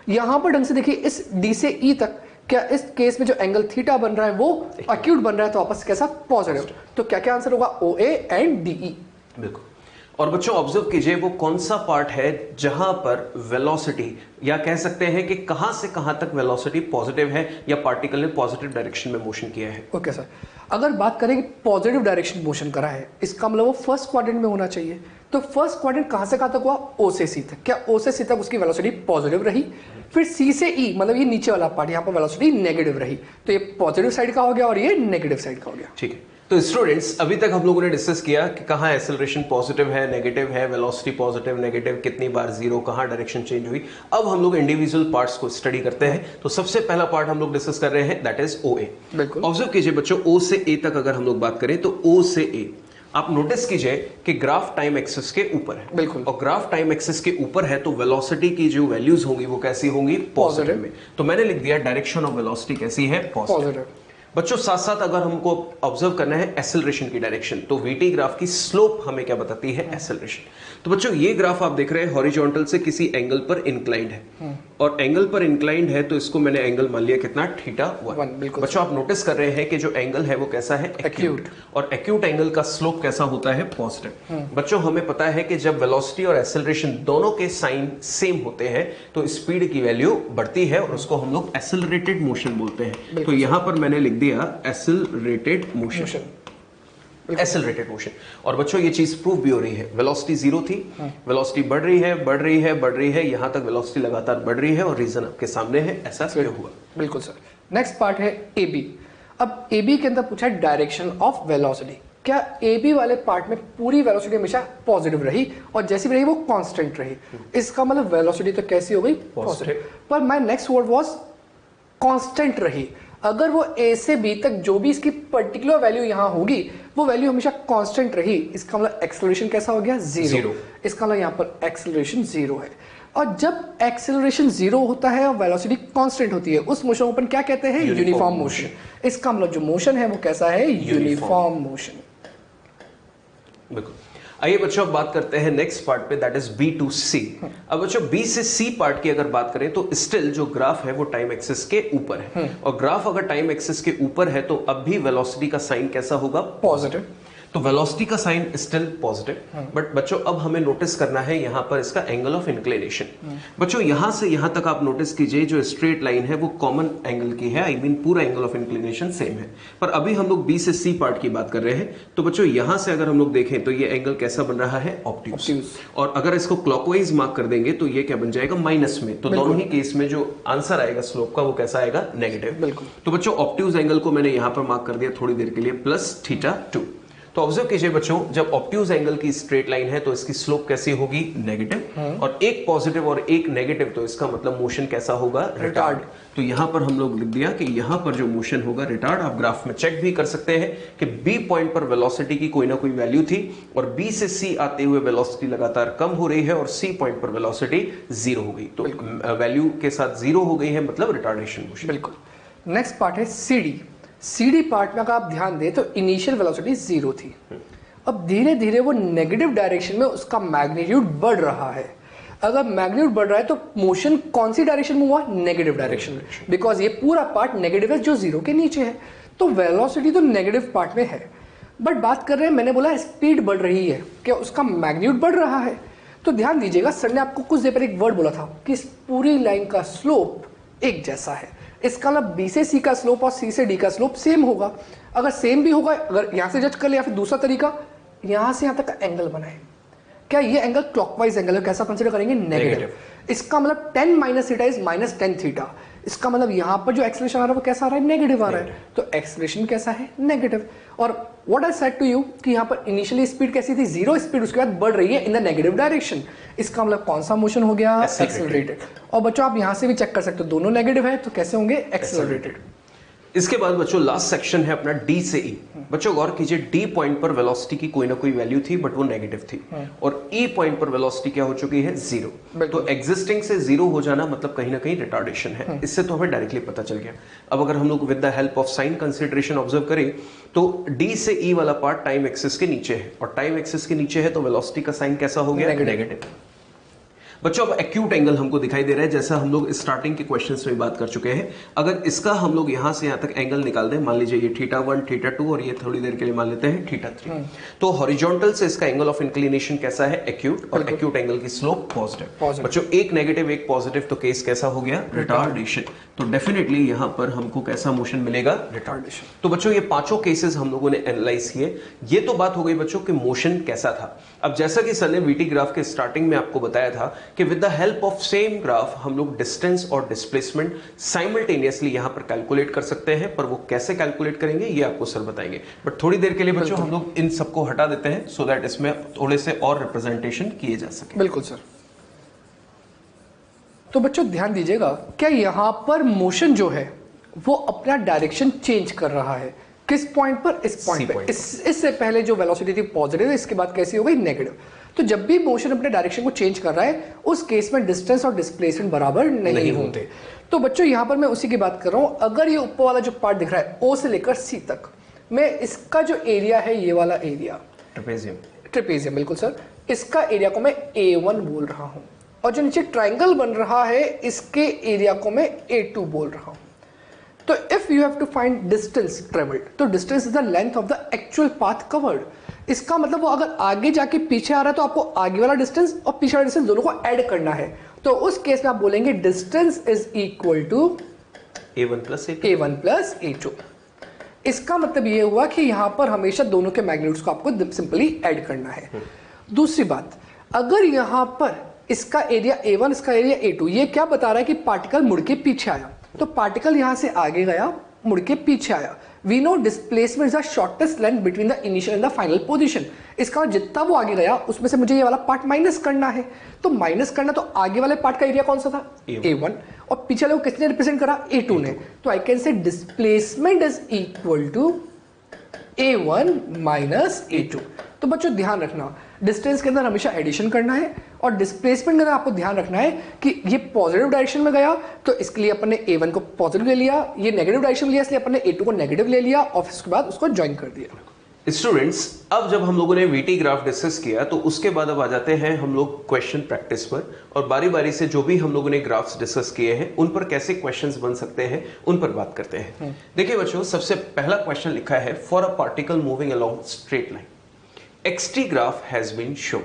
यहाँ पर ढंग से देखिए, इस D से E तक क्या इस केस में जो एंगल थीटा बन रहा है वो एक्यूट बन रहा है, तो आपस कैसा? पॉजिटिव। तो क्या क्या आंसर होगा? OA and DE। बिल्कुल। और बच्चों ऑब्जर्व कीजिए, वो कौन सा पार्ट है जहां पर वेलोसिटी, या कह सकते हैं कि कहां से कहां तक वेलोसिटी पॉजिटिव है या पार्टिकल ने पॉजिटिव डायरेक्शन में मोशन किया है। ओके सर, अगर बात करें कि पॉजिटिव डायरेक्शन मोशन करा है, इसका मतलब वो फर्स्ट क्वाड्रेंट में होना चाहिए। तो फर्स्ट क्वाड्रेंट कहां से कहां तक हुआ? O से C तक। क्या O से C तक उसकी वेलोसिटी पॉजिटिव रही? फिर C से E, मतलब ये नीचे वाला पार्ट, यहाँ पर वेलोसिटी नेगेटिव रही। तो ये पॉजिटिव साइड का हो गया और ये नेगेटिव साइड का हो गया। ठीक है, तो स्टूडेंट्स अभी तक हम लोगों ने डिस्कस किया कि कहाँ एक्सेलरेशन पॉजिटिव है, नेगेटिव है, वेलोसिटी पॉजिटिव नेगेटिव, कितनी बार 0, कहाँ डायरेक्शन चेंज हुई। अब हम लोग इंडिविजुअल पार्ट्स को स्टडी करते हैं। तो सबसे पहला पार्ट हम लोग डिस्कस कर रहे हैं, दैट इज OA। बिल्कुल। ऑब्जर्व कीजिए बच्चों, O से A तक अगर हम लोग बात करें तो O से A आप नोटिस कीजिए कि ग्राफ टाइम एक्सिस के ऊपर है। बिल्कुल। और ग्राफ टाइम एक्सिस के ऊपर है तो वेलोसिटी की जो वैल्यूज होंगी वो कैसी होंगी? पॉजिटिव में। तो मैंने लिख दिया डायरेक्शन ऑफ वेलोसिटी कैसी है? पॉजिटिव। बच्चों साथ साथ अगर हमको ऑब्जर्व करना है एक्सेलरेशन की डायरेक्शन, तो VT ग्राफ की स्लोप हमें क्या बताती है? एक्सेलरेशन। तो बच्चों ये ग्राफ आप देख रहे हैं हॉरिजॉन्टल से किसी एंगल पर इंक्लाइंड है, और एंगल पर इंक्लाइंड है तो इसको मैंने एंगल मान लिया कितना? θ1। बच्चों आप नोटिस कर रहे हैं कि जो एंगल है वो कैसा है? एक्यूट। और एक्यूट एंगल का स्लोप कैसा होता है? पॉजिटिव। बच्चों हमें पता है कि जब वेलोसिटी और एक्सेलरेशन दोनों के साइन सेम होते हैं तो स्पीड की वैल्यू बढ़ती है, और उसको हम लोग एक्सेलरेटेड मोशन बोलते हैं। तो यहां पर मैंने लिख दिया एक्सेलरेटेड मोशन। Accelerated motion. और बच्चों ये चीज प्रूव भी हो रही है, वेलोसिटी 0 थी, वेलोसिटी बढ़ रही है, बढ़ रही है, बढ़ रही है, यहां तक वेलोसिटी लगातार बढ़ रही है, और रीजन आपके सामने है, ऐसा क्यों हुआ? बिल्कुल सर। नेक्स्ट पार्ट है AB। अब AB के अंदर पूछा है डायरेक्शन ऑफ वेलोसिटी। क्या AB वाले पार्ट में पूरी वेलोसिटी हमेशा पॉजिटिव रही और जैसी भी रही वो कांस्टेंट रही? इसका मतलब वेलोसिटी तो कैसी हो गई? पॉजिटिव। पर my next word was constant रही। अगर वो A से B तक जो भी इसकी पर्टिकुलर वैल्यू यहाँ होगी वो वैल्यू हमेशा कांस्टेंट रही, इसका मतलब एक्सेलरेशन कैसा हो गया? 0। इसका मतलब यहाँ पर एक्सेलरेशन 0 है। और जब एक्सेलरेशन 0 होता है और वेलोसिटी कांस्टेंट होती है, उस मोशन को अपन क्या कहते हैं? Uniform motion. इसका मतलब जो मोशन है वो कैसा है? Uniform motion. बिल्कुल। आइए बच्चों अब बात करते हैं नेक्स्ट पार्ट पे, that is B to C। अब बच्चों B से C पार्ट की अगर बात करें तो स्टिल जो ग्राफ है वो टाइम एक्सिस के ऊपर है, और ग्राफ अगर टाइम एक्सिस के ऊपर है तो अब भी वेलोसिटी का साइन कैसा होगा? पॉजिटिव। तो वेलोसिटी का साइन स्टिल पॉजिटिव, बट बच्चों अब हमें नोटिस करना है यहाँ पर इसका एंगल ऑफ इंक्लिनेशन। बच्चों यहाँ से यहाँ तक आप नोटिस कीजिए जो स्ट्रेट लाइन है वो कॉमन एंगल की है, आई मीन पूरा एंगल ऑफ इंक्लिनेशन सेम है। पर अभी हम लोग B से C पार्ट की बात कर रहे हैं, तो बच्चों यहाँ से अगर हम लोग देखें तो ये एंगल कैसा बन रहा है? ऑब्ट्यूज। और अगर इसको क्लॉकवाइज मार्क कर देंगे तो ये क्या बन जाएगा? माइनस में। तो दोनों ही केस में जो आंसर आएगा स्लोप का वो कैसा आएगा? नेगेटिव। बिल्कुल। तो बच्चों ऑब्ट्यूज एंगल को मैंने यहाँ पर मार्क कर दिया थोड़ी देर के लिए, प्लस θ2। तो ऑब्जर्व कीजिए बच्चों, जब ऑब्ट्यूज एंगल की स्ट्रेट लाइन है तो इसकी स्लोप कैसी होगी? नेगेटिव। और एक पॉजिटिव और एक नेगेटिव, तो इसका मतलब मोशन कैसा होगा? रिटार्ड। तो यहां पर हम लोग लिख दिया कि यहां पर जो मोशन होगा रिटार्ड। आप ग्राफ में चेक भी कर सकते हैं कि B पॉइंट पर वेलोसिटी की कोई ना कोई वैल्यू थी, और B से C आते हुए वेलोसिटी लगातार कम हो रही है, और C पॉइंट पर वेलोसिटी 0 हो गई। तो वैल्यू के साथ 0 हो गई है, मतलब रिटार्डेशन मोशन। बिल्कुल। नेक्स्ट पार्ट है CD पार्ट में अगर आप ध्यान दें तो इनिशियल वेलोसिटी 0 थी। अब धीरे धीरे वो नेगेटिव डायरेक्शन में उसका मैग्नीट्यूड बढ़ रहा है। अगर मैग्नीट्यूड बढ़ रहा है तो मोशन कौन सी डायरेक्शन में हुआ? नेगेटिव डायरेक्शन में, बिकॉज ये पूरा पार्ट नेगेटिव है जो 0 के नीचे है, तो वेलोसिटी तो नेगेटिव पार्ट में है। बट बात कर रहे हैं, मैंने बोला स्पीड बढ़ रही है, क्या उसका मैग्नीट्यूड बढ़ रहा है? तो ध्यान दीजिएगा, सर ने आपको कुछ देर पहले एक वर्ड बोला था कि इस पूरी लाइन का स्लोप एक जैसा है। इसका मतलब बी से सी का स्लोप और सी से डी का स्लोप सेम होगा। अगर सेम भी होगा, अगर यहाँ से जज कर ले या फिर दूसरा तरीका, यहाँ से यहाँ तक का एंगल बना है, क्या ये एंगल क्लॉकवाइज एंगल है, कैसा कंसीडर करेंगे? नेगेटिव। इसका मतलब 10 minus theta is minus 10 theta. इसका मतलब यहाँ पर जो एक्सेलरेशन आ रहा है वो कैसा आ रहा है? नेगेटिव आ रहा है। तो एक्सेलरेशन कैसा है? नेगेटिव। और what I said to you कि यहाँ पर इनिशियली स्पीड कैसी थी? 0 स्पीड, उसके बाद बढ़ रही है इन द नेगेटिव डायरेक्शन। इसका मतलब कौन सा मोशन हो गया? एक्सेलरेटेड। और बच्चों आप यहाँ से भी चेक कर सकते हो, दोनों नेगेटिव है तो कैसे होंगे? एक्सेलरेटेड। इसके बाद बच्चों लास्ट सेक्शन है अपना डी से ई। बच्चों गौर कीजिए, डी पॉइंट पर वेलोसिटी की कोई ना कोई वैल्यू थी बट वो नेगेटिव थी, और ई पॉइंट पर वेलोसिटी क्या हो चुकी है? 0। तो एग्जिस्टिंग से 0 हो जाना मतलब कहीं ना कहीं रिटार्डेशन है। इससे तो हमें डायरेक्टली पता चल गया। अब अगर हम लोग with the help of sine consideration observe करें तो डी से ई वाला पार्ट टाइम एक्सिस के नीचे है, और टाइम एक्सिस के नीचे है तो वेलोसिटी का साइन कैसा हो गया? नेगेटिव। बच्चों अब एक्यूट एंगल हमको दिखाई दे रहा है, जैसा हम लोग स्टार्टिंग के क्वेश्चंस में बात कर चुके हैं। अगर इसका हम लोग यहां से यहां तक एंगल निकाल दें, मान लीजिए ये θ1, θ2 और ये थोड़ी देर के लिए मान लेते हैं θ3, तो हॉरिजॉन्टल से इसका एंगल ऑफ इंक्लिनेशन कैसा है? एक्यूट। और एक्यूट एंगल की स्लोप पॉजिटिव। बच्चों एक नेगेटिव एक पॉजिटिव, तो केस कैसा हो गया? रिटार्डेशन। तो डेफिनेटली यहां पर हमको कैसा मोशन मिलेगा? रिटार्डेशन। तो बच्चों ये पांचों केसेस हम लोगों ने एनालाइज किए। ये तो बात हो गई बच्चों कि मोशन कैसा था। अब जैसा कि सर ने वीटी ग्राफ के स्टार्टिंग में आपको बताया था कि with the help of same graph हम लोग डिस्टेंस और डिस्प्लेसमेंट साइमल्टेनियसली यहां पर कैलकुलेट कर सकते हैं, पर वो कैसे कैलकुलेट करेंगे ये आपको सर बताएंगे। बट थोड़ी देर के लिए बच्चों हम लोग इन सबको हटा देते हैं सो दैट इसमें थोड़े से और रिप्रेजेंटेशन किए जा सके। बिल्कुल सर। तो बच्चों ध्यान दीजिएगा, क्या यहां पर मोशन जो है वो अपना डायरेक्शन चेंज कर रहा है? किस पॉइंट पर? इस पॉइंट पे। इससे पहले जो वेलोसिटी थी पॉजिटिव, इसके बाद कैसी हो गई? नेगेटिव। तो जब भी मोशन अपने डायरेक्शन को चेंज कर रहा है उस केस में डिस्टेंस और डिस्प्लेसमेंट बराबर नहीं होते। तो बच्चों यहां पर मैं उसी की बात कर रहा हूं। अगर ये ऊपर वाला जो पार्ट दिख रहा है ओ से लेकर सी तक, मैं इसका जो एरिया है, ये वाला एरिया ट्रेपेजियम, बिल्कुल सर, इसका एरिया को मैं A1 बोल रहा हूं, और जो नीचे ट्राइंगल बन रहा है इसके एरिया को मैं A2 बोल रहा हूं। तो if you have to find distance travelled, तो distance is the length of the actual path covered. इसका मतलब वो अगर आगे जाके पीछे आ रहा है तो आपको आगे वाला डिस्टेंस और पीछे वाला डिस्टेंस दोनों को ऐड करना है। तो उस केस में आप बोलेंगे distance is equal to A1 plus A2। इसका मतलब ये हुआ कि यहां पर हमेशा दोनों के मैग्नीट्यूड्स को आपको सिंपली ऐड करना है। दूसरी बात, अगर यहां पर इसका एरिया A1, इसका एरिया A2, ये क्या बता रहा है कि पार्टिकल मुड़ के पीछे आया। तो पार्टिकल यहां से आगे गया, मुड़ के पीछे आया। We know displacement is the shortest length between the initial and the final position. इसका जितना वो आगे गया उसमें से मुझे ये वाला पार्ट माइनस करना है। तो माइनस करना, तो आगे वाले पार्ट का एरिया कौन सा था? A1। और पीछे वाले को किसने रिप्रेजेंट करा? A2 ने। तो I can say displacement is equal to A1 minus A2। तो बच्चों ध्यान रखना, डिस्टेंस के अंदर हमेशा एडिशन करना है, और डिस्प्लेसमेंट के अंदर आपको ध्यान रखना है कि ये पॉजिटिव डायरेक्शन में गया तो इसके लिए अपन ने A1 को पॉजिटिव ले लिया, ये नेगेटिव डायरेक्शन में लिया इसलिए अपन ने A2 को नेगेटिव ले लिया, और उसके बाद उसको ज्वाइन कर दिया। स्टूडेंट्स, अब जब हम लोगों ने वीटी ग्राफ डिस्कस किया तो उसके बाद अब आ जाते हैं हम लोग क्वेश्चन प्रैक्टिस पर, और बारी बारी से जो भी हम लोगों ने ग्राफ्स डिस्कस किए हैं उन पर कैसे क्वेश्चंस बन सकते हैं उन पर बात करते हैं। देखिए बच्चों, सबसे पहला क्वेश्चन लिखा है, for a particle moving along straight line xt graph has been shown.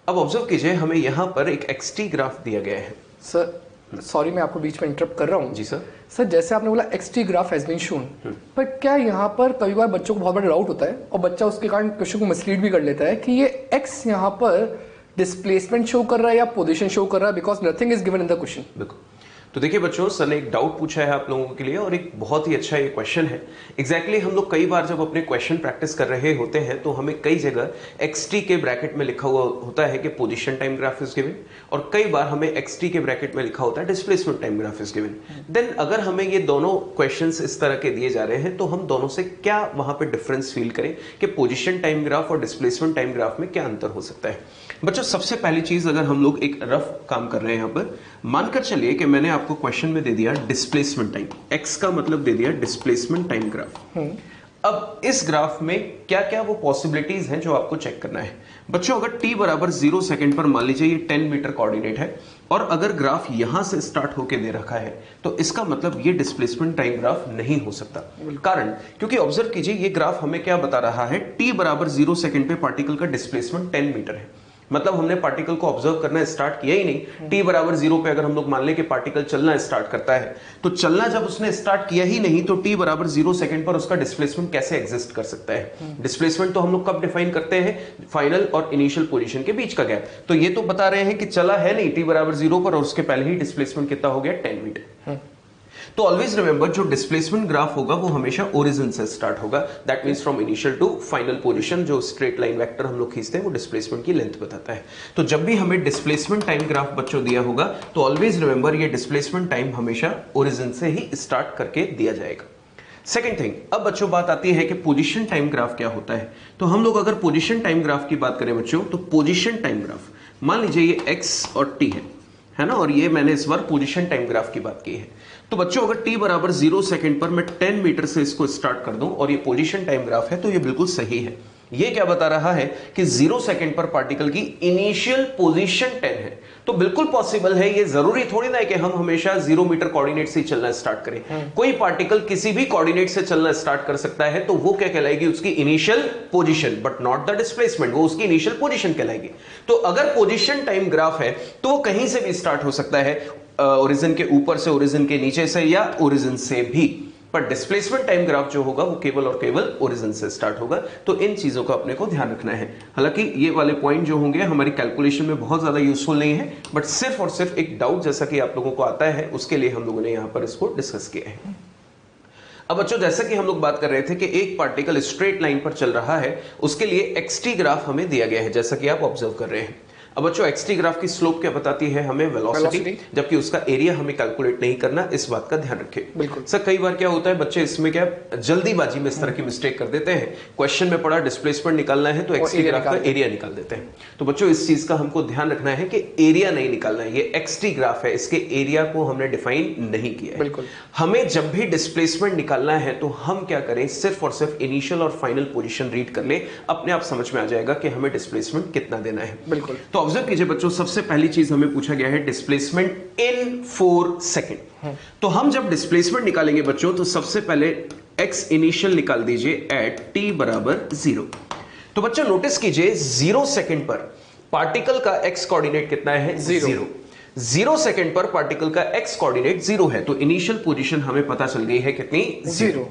अब ऑब्जर्व कीजिए, हमें यहां पर एक xt ग्राफ दिया गया है। सर सॉरी मैं आपको बीच में इंटरप्ट कर रहा हूं। जी सर। सर जैसे आपने बोला xt graph has been shown, पर क्या यहाँ पर कई बार बच्चों को बहुत बड़ा डाउट होता है और बच्चा उसके कारण क्वेश्चन को मिसलीड भी कर लेता है कि ये x यहाँ पर डिस्प्लेसमेंट शो कर रहा है या पोजीशन शो कर रहा है, because nothing is given in the question. बिल्कुल। तो देखिए बच्चों, सर ने एक डाउट पूछा है आप लोगों के लिए, और एक बहुत ही अच्छा ये क्वेश्चन है। एग्जैक्टली हम लोग कई बार जब अपने क्वेश्चन प्रैक्टिस कर रहे होते हैं तो हमें कई जगह xt के ब्रैकेट में लिखा हुआ होता है कि position time graph is given, और कई बार हमें xt के ब्रैकेट में लिखा होता है displacement time graph is given. Then अगर हमें ये दोनों क्वेश्चंस इस तरह के दिए जा रहे हैं तो हम दोनों से क्या वहां पे डिफरेंस फील करें कि पोजीशन टाइम ग्राफ और डिस्प्लेसमेंट टाइम ग्राफ में क्या अंतर हो सकता है। बच्चों सबसे पहली चीज, अगर हम लोग एक रफ काम कर रहे हैं यहाँ पर, मानकर चलिए कि मैंने आपको क्वेश्चन में दे दिया डिस्प्लेसमेंट टाइम, x का मतलब दे दिया डिस्प्लेसमेंट टाइम ग्राफ। अब इस ग्राफ में क्या क्या वो पॉसिबिलिटीज हैं जो आपको चेक करना है। बच्चों अगर t बराबर 0 सेकंड पर मान लीजिए ये 10 मीटर कोऑर्डिनेट है, और अगर ग्राफ यहां से स्टार्ट होके दे रखा है तो इसका मतलब ये डिस्प्लेसमेंट टाइम ग्राफ नहीं हो सकता। कारण, क्योंकि ऑब्जर्व कीजिए ये ग्राफ हमें क्या बता रहा है, t बराबर 0 सेकंड पे पार्टिकल का डिस्प्लेसमेंट 10 मीटर है। मतलब हमने पार्टिकल को ऑब्जर्व करना स्टार्ट किया ही नहीं। t बराबर 0 पे अगर हम लोग मान लें कि पार्टिकल चलना स्टार्ट करता है, तो चलना जब उसने स्टार्ट किया ही नहीं तो t बराबर 0 सेकंड पर उसका डिस्प्लेसमेंट कैसे एग्जिस्ट कर सकता है? डिस्प्लेसमेंट तो हम लोग कब डिफाइन करते हैं? फाइनल और इनिशियल पोजीशन के बीच का गैप। तो ये तो बता रहे हैं कि चला है नहीं t बराबर 0 पर और उसके पहले ही डिस्प्लेसमेंट कितना हो गया? 10 मीटर। तो ऑलवेज रिमेंबर, जो डिस्प्लेसमेंट ग्राफ होगा वो हमेशा ओरिजिन से स्टार्ट होगा। That means from initial to final position. जो स्ट्रेट लाइन वेक्टर हम लोग खींचते हैं वो डिस्प्लेसमेंट की लेंथ बताता है। तो जब भी हमें डिस्प्लेसमेंट टाइम ग्राफ बच्चों दिया होगा तो ऑलवेज रिमेंबर ये डिस्प्लेसमेंट टाइम हमेशा ओरिजिन से ही स्टार्ट करके दिया जाएगा। सेकेंड थिंग, अब बच्चों बात आती है कि पोजीशन टाइम ग्राफ क्या होता है। तो हम लोग अगर पोजीशन टाइम ग्राफ की बात करें बच्चों, तो पोजीशन टाइम ग्राफ, मान लीजिए ये x और t है ना, और ये मैंने इस बार पोजीशन टाइम ग्राफ की बात की है। तो बच्चों अगर t बराबर 0 सेकंड पर मैं 10 मीटर से इसको स्टार्ट कर दूं और ये पोजीशन टाइम ग्राफ है, तो ये बिल्कुल सही है। ये क्या बता रहा है कि 0 सेकंड पर पार्टिकल की इनिशियल पोजीशन 10 है। तो बिल्कुल पॉसिबल है, ये जरूरी थोड़ी ना है कि हम हमेशा 0 मीटर कोऑर्डिनेट से चलना स्टार्ट करें। कोई पार्टिकल किसी भी कोऑर्डिनेट से चलना स्टार्ट कर सकता है, तो वो क्या कहलाएगी? उसकी initial position, but not the displacement. वो उसकी इनिशियल पोजीशन कहलाएगी। तो अगर पोजीशन टाइम ग्राफ है तो वो कहीं से भी स्टार्ट हो सकता है, ओरिजिन के ऊपर से, ओरिजिन के नीचे से, या ओरिजिन से भी। पर डिस्प्लेसमेंट टाइम ग्राफ जो होगा वो केवल और केवल ओरिजिन से स्टार्ट होगा। तो इन चीजों का अपने को ध्यान रखना है। हालांकि ये वाले पॉइंट जो होंगे हमारी कैलकुलेशन में बहुत ज्यादा यूजफुल नहीं है, बट सिर्फ और सिर्फ एक डाउट जैसा कि आप लोगों को आता है उसके लिए हम लोगों ने यहां पर इसको डिस्कस किया है। अब बच्चों, जैसा कि हम लोग बात कर रहे थे कि एक पार्टिकल स्ट्रेट लाइन पर चल रहा है, उसके लिए एक्सटी ग्राफ हमें दिया गया है, जैसा कि आप ऑब्जर्व कर रहे हैं। अब बच्चों, एक्सटी ग्राफ की स्लोप क्या बताती है? हमें वेलोसिटी, जबकि उसका एरिया हमें कैलकुलेट नहीं करना, इस बात का ध्यान रखें। बिल्कुल सर, कई बार क्या होता है बच्चे इसमें क्या जल्दीबाजी में इस तरह की मिस्टेक कर देते हैं। क्वेश्चन में पड़ा डिस्प्लेसमेंट निकालना है तो एक्सटी ग्राफ का एरिया निकाल देते हैं। तो बच्चों, इस चीज का हमको ध्यान रखना है कि एरिया नहीं निकालना है। ये एक्सटी ग्राफ है, इसके एरिया को हमने डिफाइन नहीं किया है। बिल्कुल। हमें जब भी डिस्प्लेसमेंट निकालना है तो हम क्या करें? सिर्फ और सिर्फ इनिशियल और फाइनल पोजीशन रीड कर ले, अपने आप समझ में आ जाएगा कि हमें डिस्प्लेसमेंट कितना देना है। बिल्कुल। तो ऑब्जर्व कीजिए बच्चों, सबसे पहली चीज हमें पूछा गया है डिस्प्लेसमेंट इन 4 सेकंड। तो हम जब डिस्प्लेसमेंट निकालेंगे बच्चों, तो सबसे पहले x इनिशियल निकाल दीजिए एट t बराबर 0। तो बच्चों नोटिस कीजिए 0 सेकंड पर पार्टिकल का x कोऑर्डिनेट कितना है? 0। 0 सेकंड पर पार्टिकल का x कोऑर्डिनेट 0 है, तो इनिशियल पोजीशन हमें पता चल गई है कितनी? 0।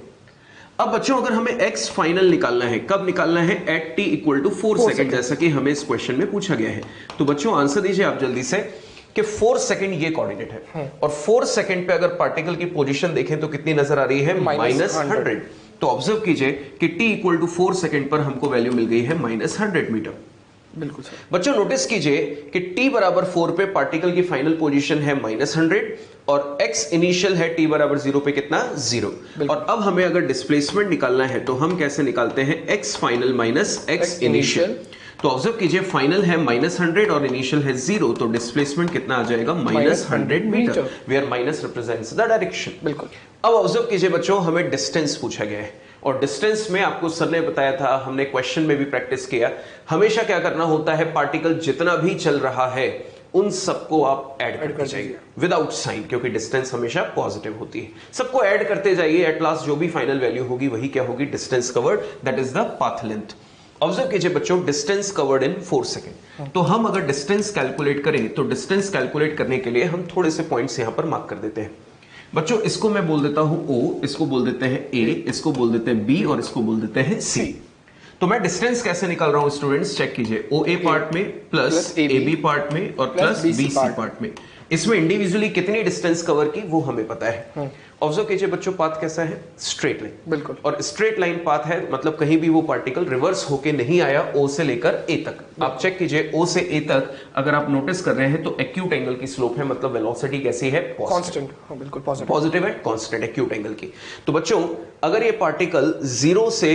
अब बच्चों, अगर हमें x फाइनल निकालना है, कब निकालना है? At t equal to 4 second, जैसा कि हमें इस क्वेश्चन में पूछा गया है। तो बच्चों आंसर दीजिए आप जल्दी से कि 4 सेकंड ये कोऑर्डिनेट है, और 4 सेकंड पे अगर पार्टिकल की पोजीशन देखें तो कितनी नजर आ रही है? -100। तो ऑब्जर्व कीजिए कि t इक्वल टू 4 सेकंड पर हमको वैल्यू मिल गई है -100 मीटर। बिल्कुल सर। बच्चों नोटिस कीजिए कि t बराबर 4 पे पार्टिकल की फाइनल पोजीशन है -100 और x इनिशियल है t बराबर 0 पे कितना? 0। और अब हमें अगर डिस्प्लेसमेंट निकालना है तो हम कैसे निकालते हैं? x final minus x initial. तो ऑब्जर्व कीजिए, फाइनल है -100 और इनिशियल है 0, तो डिस्प्लेसमेंट कितना आ जाएगा? -100 metre, where minus represents the direction. बिल्कुल। अब ऑब्जर्व कीजिए बच्चों, हमें डिस्टेंस पूछा गया है, और डिस्टेंस में आपको सर ने बताया था, हमने क्वेश्चन में भी प्रैक्टिस किया, हमेशा क्या करना होता है? पार्टिकल जितना भी चल रहा है उन सबको आप ऐड करते जाइए विदाउट साइन, क्योंकि डिस्टेंस हमेशा पॉजिटिव होती है। सबको ऐड करते जाइए, एट लास्ट जो भी फाइनल वैल्यू होगी वही क्या होगी? Distance covered, that is the path length. Observe कीजिए बच्चों, डिस्टेंस कवर्ड इन 4 सेकंड। तो हम अगर डिस्टेंस कैलकुलेट करें तो डिस्टेंस कैलकुलेट करने के लिए हम थोड़े से पॉइंट्स यहां पर मार्क कर देते हैं। बच्चों इसको मैं बोल देता हूं O, इसको बोल देते हैं A, इसको बोल देते हैं B और इसको बोल देते हैं C। तो मैं डिस्टेंस कैसे निकाल रहा हूं स्टूडेंट्स? चेक कीजिए, OA पार्ट में प्लस AB पार्ट में और प्लस BC पार्ट में। इसमें इंडिविजुअली कितनी डिस्टेंस कवर की वो हमें पता है। ऑब्जर्व कीजिए बच्चों, पाथ कैसा है? Straight line. बिल्कुल। और स्ट्रेट लाइन पाथ है, मतलब कहीं भी वो पार्टिकल रिवर्स होके नहीं आया O से लेकर A तक। आप चेक कीजिए, O से A तक अगर आप नोटिस कर रहे हैं तो एक्यूट एंगल की स्लोप है, मतलब वेलोसिटी कैसी है? कांस्टेंट। बिल्कुल पॉजिटिव है, कांस्टेंट एक्यूट एंगल की। तो बच्चों अगर ये पार्टिकल 0 से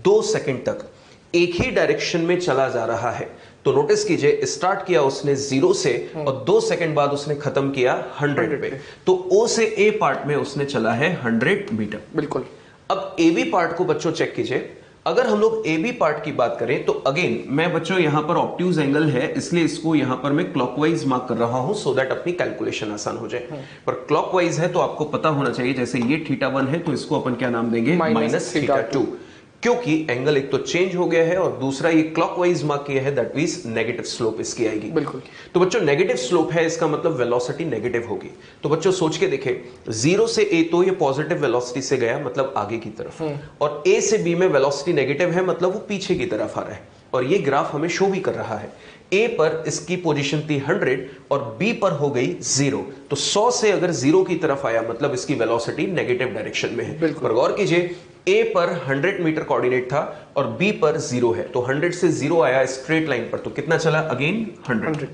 2 सेकंड तक एक ही डायरेक्शन में चला जा रहा है, तो नोटिस कीजिए स्टार्ट किया उसने 0 से और 2 सेकंड बाद उसने खत्म किया 100 पे, तो O से A पार्ट में उसने चला है 100 मीटर। बिल्कुल। अब AB पार्ट को बच्चों चेक कीजिए, अगर हम लोग AB पार्ट की बात करें तो अगेन मैं बच्चों यहां पर ऑब्ट्यूज एंगल है, इसलिए इसको यहां पर मैं क्लॉकवाइज मार्क कर रहा हूं सो दैट अपनी कैलकुलेशन आसान हो जाए। पर क्लॉकवाइज है तो आपको पता होना चाहिए, जैसे ये θ1 है तो इसको अपन क्या नाम देंगे? -θ2। क्योंकि एंगल एक तो चेंज हो गया है और दूसरा ये क्लॉकवाइज मार्क किया है, दैट मींस नेगेटिव स्लोप इसकी आएगी। बिल्कुल। तो बच्चों नेगेटिव स्लोप है, इसका मतलब वेलोसिटी नेगेटिव होगी। तो बच्चों सोच के देखें, 0 से A तो ये पॉजिटिव वेलोसिटी से गया, मतलब आगे की तरफ, और A से B में वेलोसिटी नेगेटिव है, मतलब वो पीछे की तरफ आ रहा है। और ये ग्राफ हमें शो भी कर रहा है, A पर इसकी पोजीशन थी 100 और B पर हो गई 0। तो 100 से अगर 0 की तरफ आया मतलब इसकी वेलोसिटी नेगेटिव डायरेक्शन में है। पर गौर कीजिए, A पर 100 मीटर कोऑर्डिनेट था और B पर 0 है, तो 100 से 0 आया स्ट्रेट लाइन पर, तो कितना चला? अगेन 100।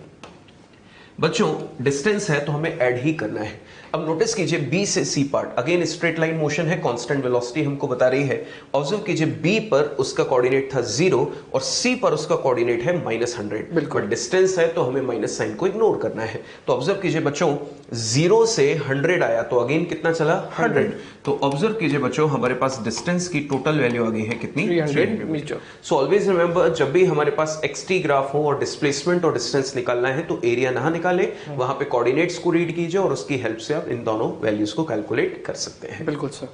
बच्चों डिस्टेंस है तो हमें ऐड ही करना है। अब नोटिस कीजिए B से C part, again straight line motion है, कांस्टेंट वेलोसिटी हमको बता रही है। ऑब्जर्व कीजिए B पर उसका कोऑर्डिनेट था 0 और C पर उसका कोऑर्डिनेट है -100। बिल्कुल। डिस्टेंस है तो हमें माइनस साइन को इग्नोर करना है। तो ऑब्जर्व कीजिए बच्चों, 0 से 100 आया तो अगेन कितना चला? 100। तो ऑब्जर्व कीजिए बच्चों, हमारे पास डिस्टेंस की टोटल वैल्यू आ गई है कितनी? 300 मीटर। सो ऑलवेज रिमेंबर, जब भी हमारे पास xt ग्राफ हो और डिस्प्लेसमेंट और डिस्टेंस निकालना है तो एरिया ना निकाले, वहां पे कोऑर्डिनेट्स को रीड कीजिए और उसकी हेल्प से आप इन दोनों वैल्यूज को कैलकुलेट कर सकते हैं। बिल्कुल सर।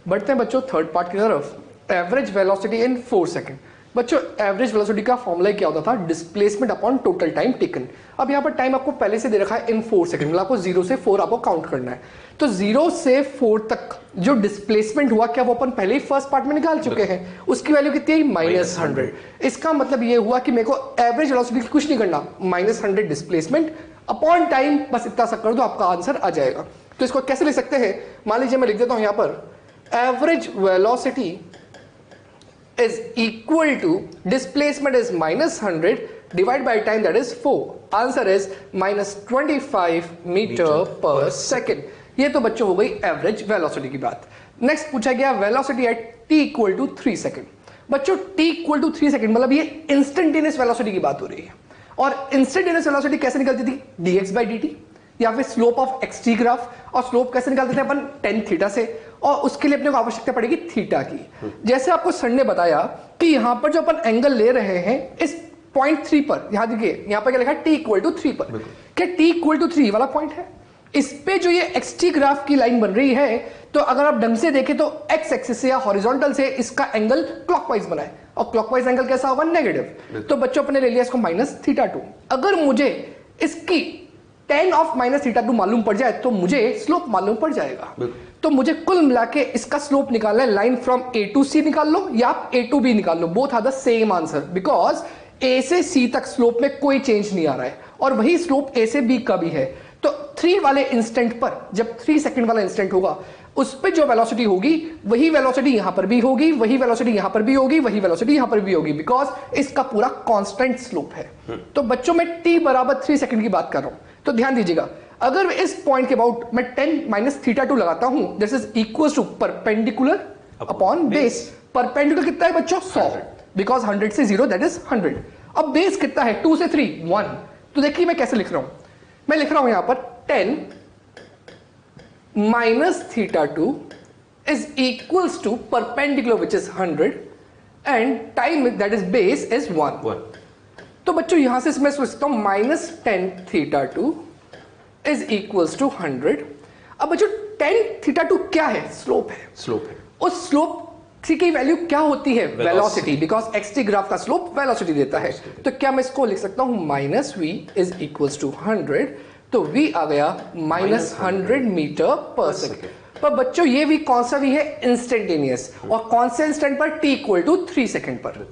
बढ़ते हैं बच्चों थर्ड पार्ट की तरफ, एवरेज वेलोसिटी इन 4 सेकंड। बच्चों एवरेज वेलोसिटी का फॉर्मूला क्या होता था? Displacement upon total time taken. अब यहाँ पर टाइम आपको पहले से दे रखा है इन 4 सेकंड, मतलब आपको 0 से 4 आपको काउंट करना है। तो 0 से 4 तक जो डिस्प्लेसमेंट हुआ, क्या वो अपन पहले ही फर्स्ट पार्ट में निकाल चुके हैं? उसकी वैल्यू कितनी है? -100। इसका मतलब ये हुआ कि मेरे को एवरेज वेलोसिटी कुछ नहीं करना, -100 डिस्प्लेसमेंट अपॉन टाइम, बस इतना सा कर दो, आपका आंसर आ जाएगा। तो इसको कैसे लिख सकते हैं? मान लीजिए मैं लिख देता हूं यहां पर, average velocity is equal to displacement is -100 divided by time, that is 4. Answer is -25 meter per second. ये तो बच्चों हो गई एवरेज वेलोसिटी की बात। नेक्स्ट पूछा गया velocity at t equal to 3 second. बच्चों t इक्वल टू 3 सेकंड मतलब ये इंस्टेंटेनियस वेलोसिटी की बात हो रही है। और इंस्टेंटेनियस वेलोसिटी कैसे निकलती थी? dx/dt या फिर स्लोप ऑफ xt ग्राफ। और स्लोप कैसे निकालते थे अपन? tan थीटा से, और उसके लिए अपने को आवश्यकता पड़ेगी थीटा की। जैसे आपको सर ने बताया कि यहां पर जो अपन एंगल ले रहे हैं इस पॉइंट 3 पर, यहां देखिए यहां पर क्या लिखा है? t इक्वल टू 3 पर। क्या t इक्वल टू 3 वाला पॉइंट है? इस पे जो ये xt ग्राफ की लाइन बन रही है, तो अगर आप ढंग से देखें तो x एक्सिस से या हॉरिजॉन्टल से इसका एंगल क्लॉकवाइज बना है, और क्लॉकवाइज एंगल कैसा होगा? नेगेटिव। तो बच्चों अपने ले लिया इसको -θ2। अगर मुझे इसकी tan ऑफ -θ2 मालूम पड़ जाए तो मुझे स्लोप मालूम पड़ जाएगा। तो मुझे कुल मिला के इसका स्लोप निकालना है, line from A to C निकाल लो या आप A to B निकाल लो, both are the same answer, because A से C तक स्लोप में कोई चेंज नहीं आ रहा है, और वही स्लोप A से B का भी है। तो 3 वाले इंस्टेंट पर, जब 3 सेकंड वाला इंस्टेंट होगा, उस पे जो वेलोसिटी होगी वही वेलोसिटी यहां पर भी होगी, वही वेलोसिटी यहां पर भी होगी, वही वेलोसिटी यहां पर भी होगी, बिकॉज इसका पूरा कांस्टेंट स्लोप है। तो बच्चों मैं t बराबर 3 सेकंड की बात कर रहा हूं, तो ध्यान दीजिएगा, अगर इस पॉइंट के अबाउट मैं 10 - θ2 लगाता हूं, this is equals to perpendicular upon base. Perpendicular कितना है बच्चों? 100, बिकॉज 100 से 0 दैट इज 100। अब बेस कितना है? 2 से 3 1। तो देखिए मैं कैसे लिख रहा हूं, मैं लिख रहा हूं यहां पर 10 - θ2 is equals to perpendicular which is 100 and time that is base is 1. तो बच्चों यहां से मैं सोचता हूं -10 θ2 is equals to 100। अब बच्चों 10 θ2 क्या है? स्लोप है। स्लोप है। उस स्लोप की वैल्यू क्या होती है? वेलोसिटी, बिकॉज xt ग्राफ का स्लोप वेलोसिटी देता है। तो क्या मैं इसको लिख सकता हूं -v is equals to 100, तो v आ गया -100 मीटर पर सेकेंड। पर बच्चों ये v कौन सा v है? इंस्टेंटेनियस। और कौन से इंस्टेंट पर? t इक्वल टू 3 सेकंड पर।